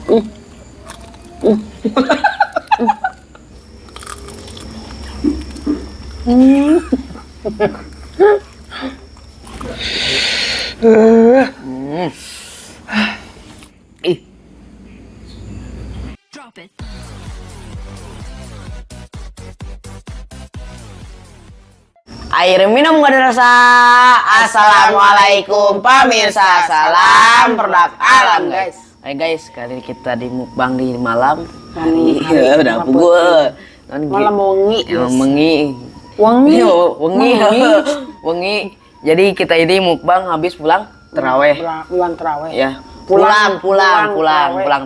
Drop it. Air minum gak ada rasa. Assalamualaikum pemirsa, salam produk alam guys. Hai guys, kali ini kita di mukbang di malam. Udah pukul malam wengi. Jadi kita ini mukbang habis pulang teraweh. Pulang teraweh. Ya, pulang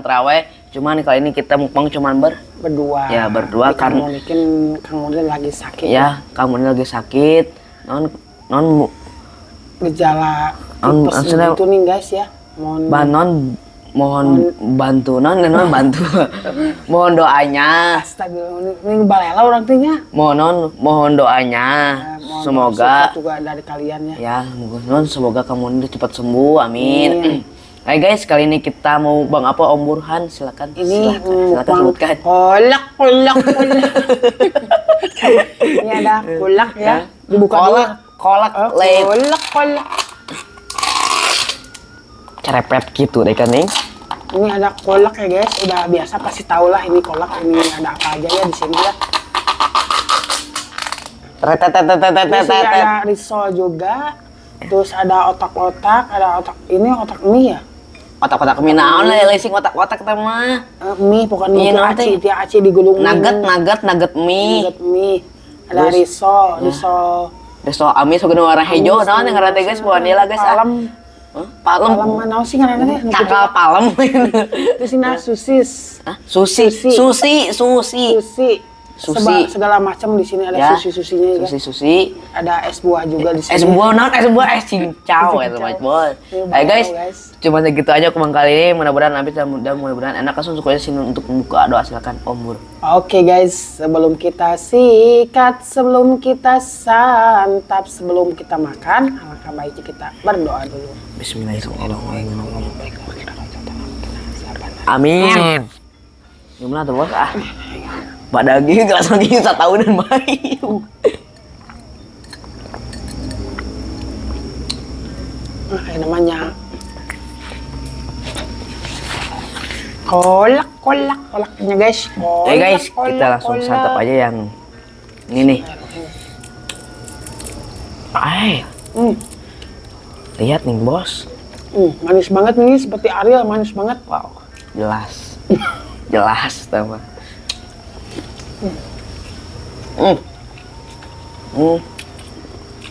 teraweh. Cuman kali ini kita mukbang cuman berdua. Ya, berdua kan. Mungkin Kang Mudin lagi sakit. Ya, Kang Mudin lagi sakit. Non gejala tipes itu nih guys ya. Mohon bantu mohon doanya. Astagfirullah, ini balela orang tingnya. Mohon doanya. Semoga juga dari kalian ya. Ya, semoga kamu ini cepat sembuh. Amin. Hai guys, kali ini kita mau bang apa Om Burhan, silakan. Ini silakan sebutkan. Kolak. Ini ada kolak ya. Dibuka dulu. Kolak. Kolak. Cerepet gitu deh kan nih. Ini ada kolak ya guys, udah biasa pasti tau lah ini kolak, ini ada apa aja ya di sini ya. Di sini ada risol juga, terus ada otak-otak, ini otak mie ya. Otak-otak mie naon lah, leasing otak-otak teh mah. Mie bukan mie aci, dia aci digulung. Nugget mie. Ada risol. Risol amis sudah warna hijau, naon yang ngaranna guys, buat dia lah guys. Palem mana sih ngaranna teh? Cakal palem. Terus ini sosis. Hah? Susi. Segala macam di sini ada ya, susinya juga. Susi. Ada es buah juga di sini. Es buah cincau ya teman teman. Hai guys, cuma segitu aja kemang kali ini. Mudah-mudahan habis dan mudah-mudahan enak. Langsung sukanya sini untuk membuka doa, silakan Om Bur. Oke guys, sebelum kita sikat, sebelum kita santap, sebelum kita makan, alangkah baiknya kita berdoa dulu. Bismillahirrahmanirrahim. Amin. Gimana tuh bos? Pak daging kelas lagi 1 tahun dan baik. Ini namanya kolaknya guys. Guys, kita langsung santap aja yang ini nih. Lihat nih bos. Manis banget nih, seperti Ariel, manis banget. Wow, jelas tambah.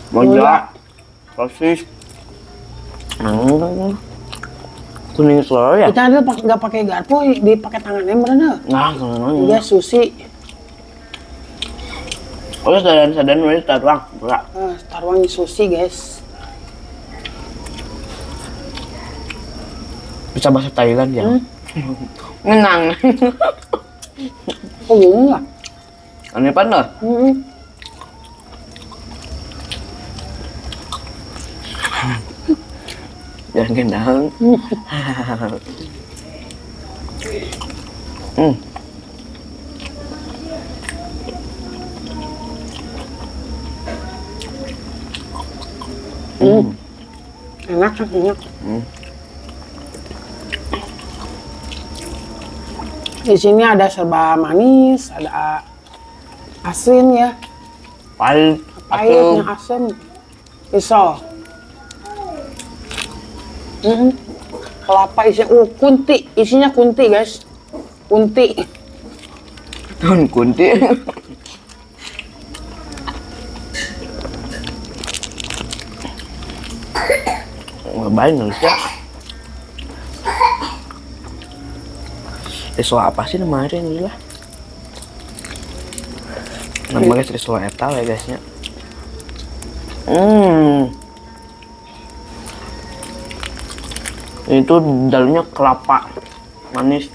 Manja, sosis, kuning telur ya. Kita ada nggak pakai garpu, dipakai tangannya bener. Nah, iya susi. Oh, sadan nulis taruang, berak. Taruang susi guys. Bisa bahasa Thailand ya. Menang. Oh gini lah. Aneh pandai. Jangan gendang. Enak kan, enak. Di sini ada serba manis, ada asin ya. Pahitnya asam. Risol. Kelapa isinya kunti, isinya kunti guys. Kunti. Baik nulisnya. Risol apa sih namanya ini lah? Nama guys risol etal ya guysnya. Itu dalamnya kelapa manis.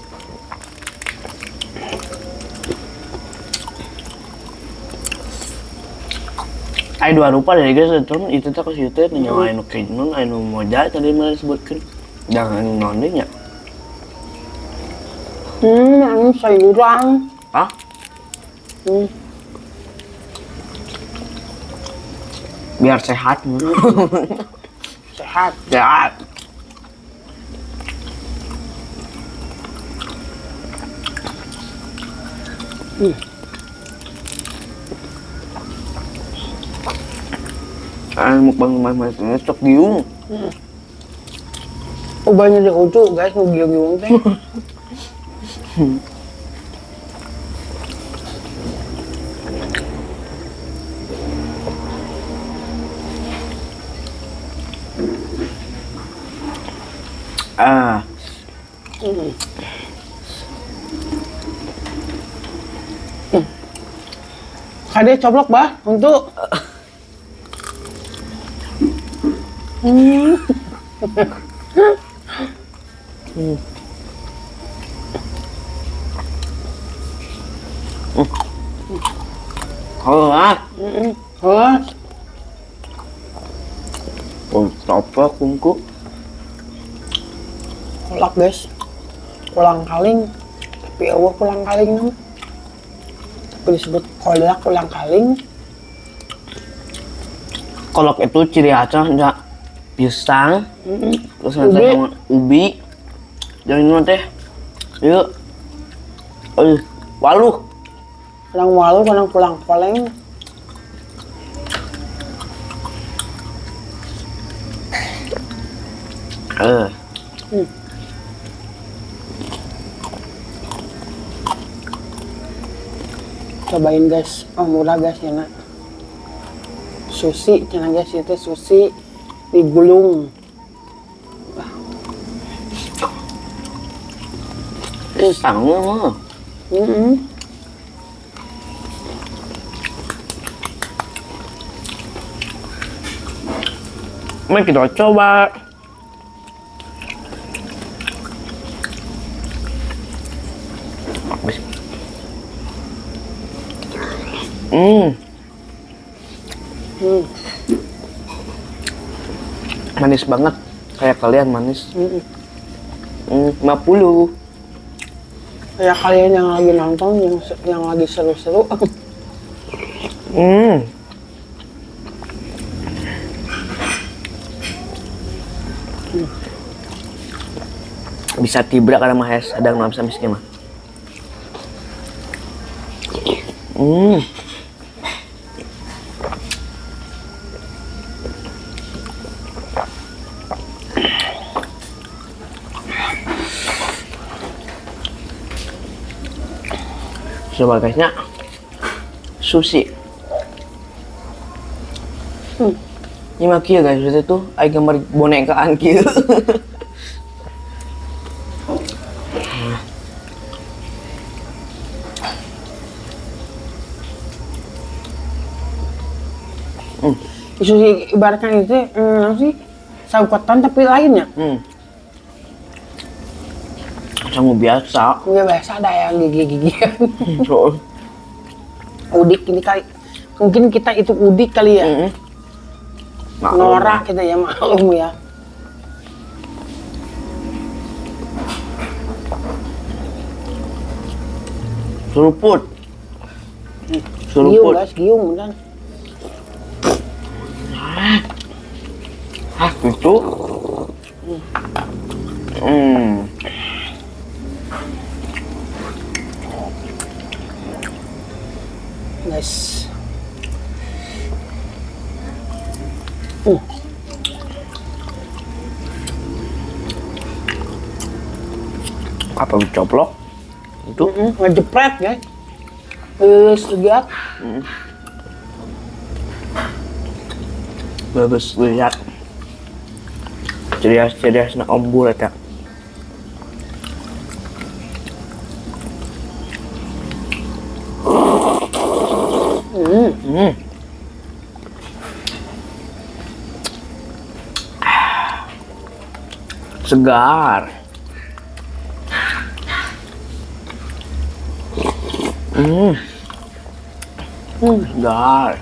Ayo dua rupa dari guys, terus itu tak kasih itu nyawa anu kejnun anu moja tadi mana disebutkan jangan nonnya. Anu sayuran. Hah? Hmm. Biar sehat. Sehat. Sehat. Mukbang mas ini stok giung. Ubahnya di ujung guys, nu giung-giung teh. Ah, Kade coblok bah untuk. kalau ah, Hah? apa kungku? Kolak guys. Kulang kaling. Tapi eueuh kulang kaling nama. Tapi disebut kolak kulang kaling. Kolak itu ciri khasnya pisang, terus nanti Ubi. sama ubi, dan ini teh, yuk, waluh, Kulang walu, kulang koleng. Cobain guys, oh murah guys ya nak. Sushi, cina guys itu sushi digulung. pisangnya mah, mari kita coba. Manis banget, kayak kalian manis. 50. Kayak kalian yang lagi nonton, yang lagi seru-seru. Bisa tibra karena mah sedang nonton sampai sini mah. Coba guysnya sushi. Ini mah kieu guys, itu aya gambar bonekaan kieu. Sushi ibaratkan itu apa sih? Saukotan tapi lainnya. Sangu biasa. Ya biasa ada yang gigi-gigian. So, Udik ini kali. Mungkin kita itu udik kali ya. Norak kita ya, maklum ya. Seruput. Giung Seruput. guys, giung beneran. Ah, itu. Guys. Apa coplok? Itu. Ngejepret guys. Lihat. Bagus lihat. Cerias nak ombul eta. Segar. Segar.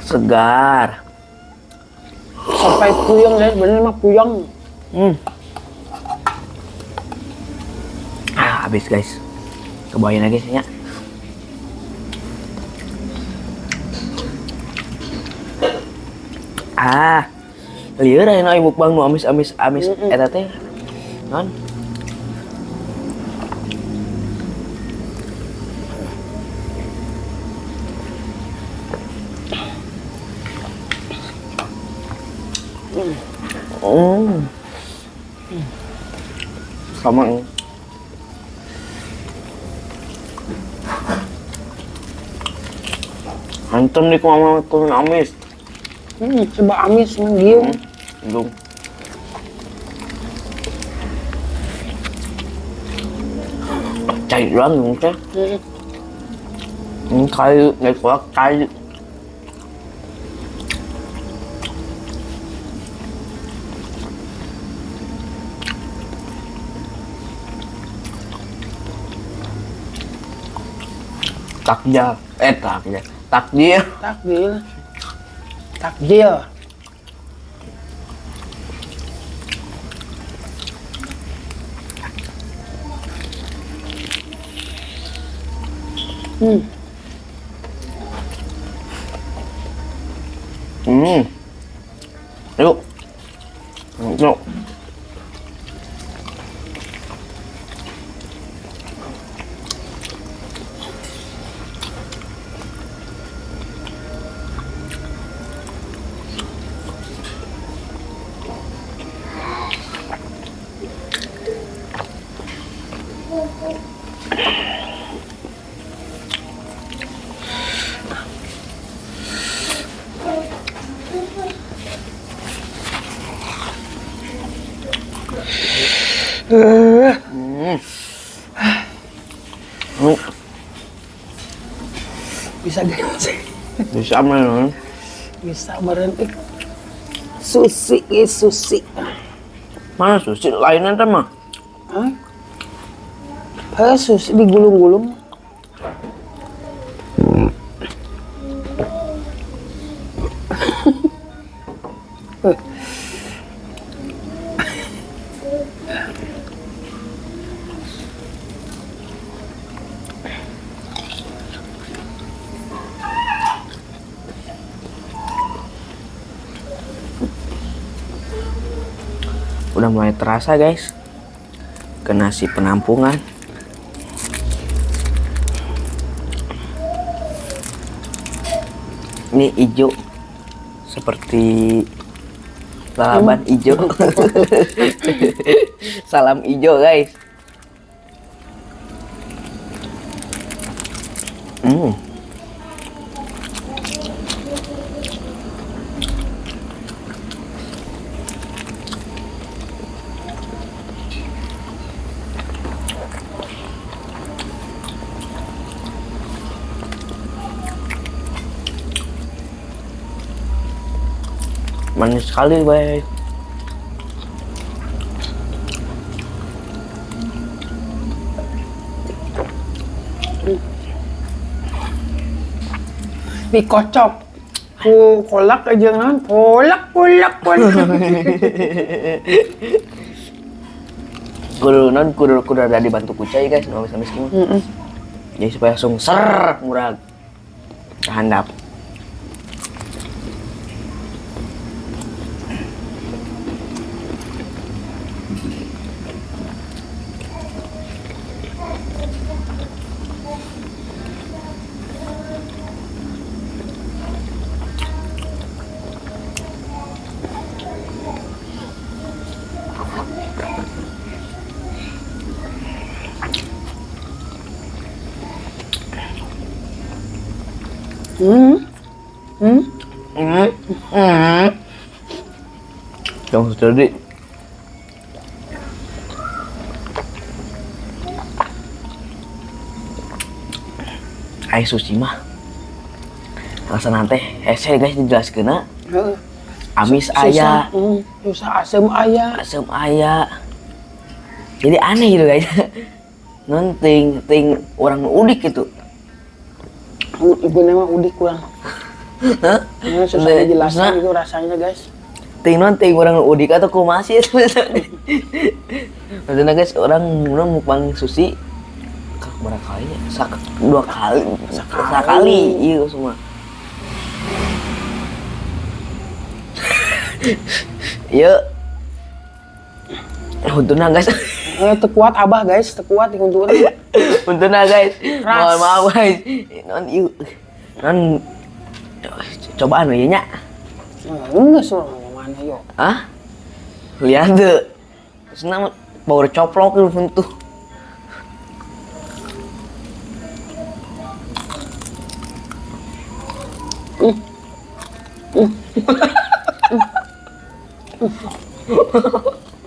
Segar. Sampai puyeng guys, bener mah puyeng. Habis guys. Kebawain lagi sih ya. Lieur aya ibu bang nu amis eta teh. Non. Sama. Hantem nih mama turun amis. Coba amis menggiung. Belum. Chạy loạn luôn chứ. Khai ngày quá cay. Takjil. Takjil. Takjil. Takjil. Takjil. Yuk. Yuk. Bisa guys. Bisa mana? Bisa merentik. Susi, susi. Mana susi lainnya teh mah? Hah? Susi digulung-gulung. Udah mulai terasa guys ke nasi penampungan. Ini hijau seperti lalapan hijau. Salam hijau guys. Manis sekali guys. Dikocok ku kolak aja non polak. kudu ada dibantu kucai guys, nggak bisa miskin. Jadi supaya langsung ser murah kehandap. Yang jadi ai sushi mah rasa nanti hese guys dijelaskeun amis aya susah asem aya jadi aneh gitu guys. Non ting orang udik gitu. Ibu nama udik kurang Hah? Ini susah dijelaskan itu rasanya guys. Ting orang udik atau kumasi itu. Maksudnya guys, orang mukbang sushi berapa kali ya? 2 kali. Sekali. Iya semua. Iya. Untuna guys. Tekuat abah guys, tekuat di untuna. Untuna guys. Ras. Mohon maaf guys. Non cobaan we nya. Enggak suruh mana yo. Hah? Lihat deh. Senang baru coplok itu untuk.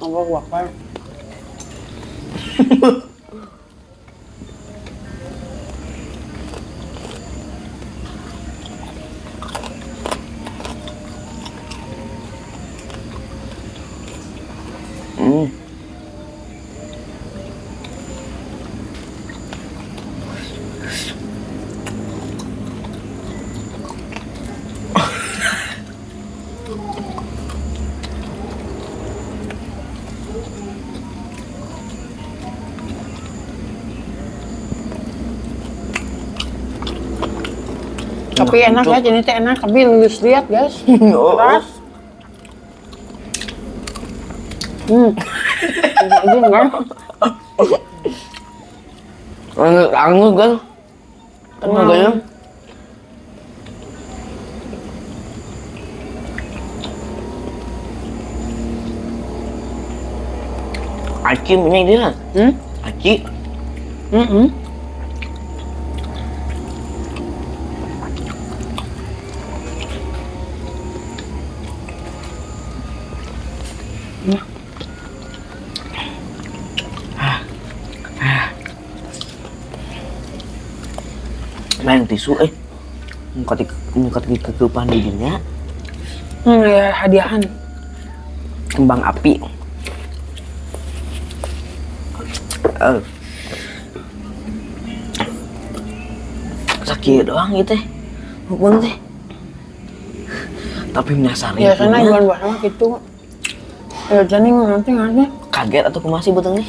Allah Akbar. Tapi enak ya, jadi teh enak, tapi nulis lihat guys. Keras. Ini enggak. Anggur kan? Tenang aja. Aci punya dia. Aci. Main tisu muka kekepan didinya Ya hadiahan. kembang api. Sakit doang gitu mukbang teh. Tapi menyasar Ya karena bulan puasa gitu. Ya jadi nanti kaget atau kumasi beteng nih.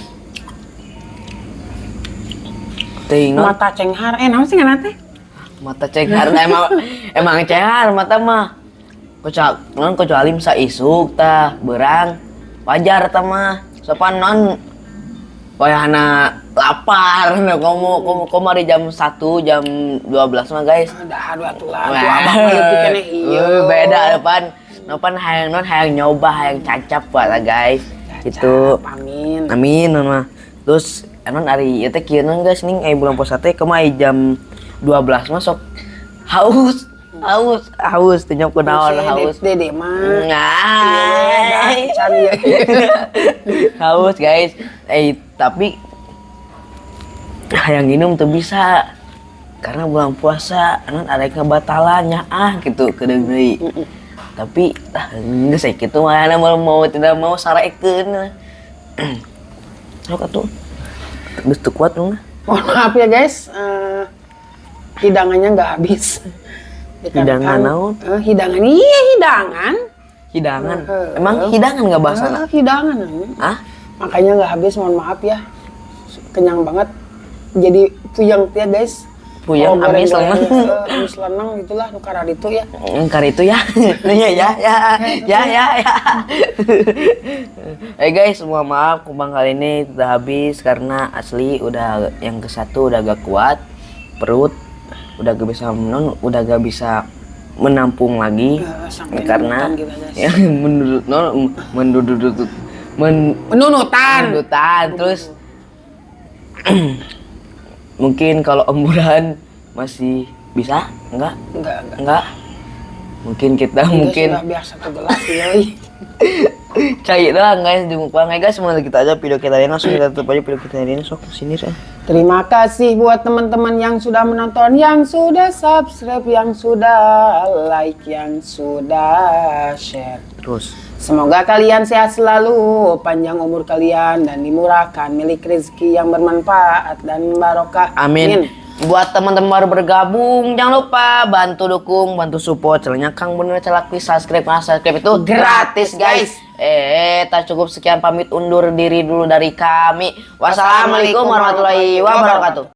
Tengok mata cenghar. Naon sih ngana teh? mata cenghar emang cenghar mata mah kecuali bisa isuk tah berang wajar tah mah sopan non wayahna lapar nah komo di jam 1 jam 12 mah guys Dah atuh lah abah itu kene ieu beda depan hayang nyoba hayang cacap lah guys gitu amin mah terus non ari ieu teh kieu guys ning bulan puasa teh kemai jam 12 masuk haus teh nyok kunaon haus dede mah haus guys tapi hayang minum tuh bisa karena bulan puasa non ada kebatalannya gitu kedeung deui tapi geus kitu mah mau tidak mau sarekeun sok atuh geus teu kuat mah mohon maaf ya guys hidangannya nggak habis. Hidangan naon? Hidangan, iya hidangan. Hidangan? Emang hidangan nggak bahasa? Hidangan. Makanya nggak habis, mohon maaf ya. Kenyang banget. Jadi puyeng ya guys. Puyeng, amis lenang. Amis lenang gitulah, nukar itu ya. Nukar itu ya. Ya. Guys, semua maaf kumbang kali ini udah habis karena asli udah yang ke-1 udah gak kuat perut. Udah gak bisa menampung lagi karena ya menunutan terus mungkin kalau emburan masih bisa enggak mungkin kita mungkin biasa kebelas ya cai doang guys di mukbang guys semua kita aja video kita ini langsung kita tutup aja video kita ini sok sini saya. Terima kasih buat teman-teman yang sudah menonton, yang sudah subscribe, yang sudah like, yang sudah share. Terus semoga kalian sehat selalu, panjang umur kalian dan dimurahkan milik rezeki yang bermanfaat dan barokah. Amin. Buat teman-teman baru bergabung, jangan lupa bantu dukung, bantu support channelnya Kang Bener Celak. Please subscribe, karena subscribe itu gratis guys. Tak cukup sekian, pamit undur diri dulu dari kami. Wassalamualaikum warahmatullahi wabarakatuh.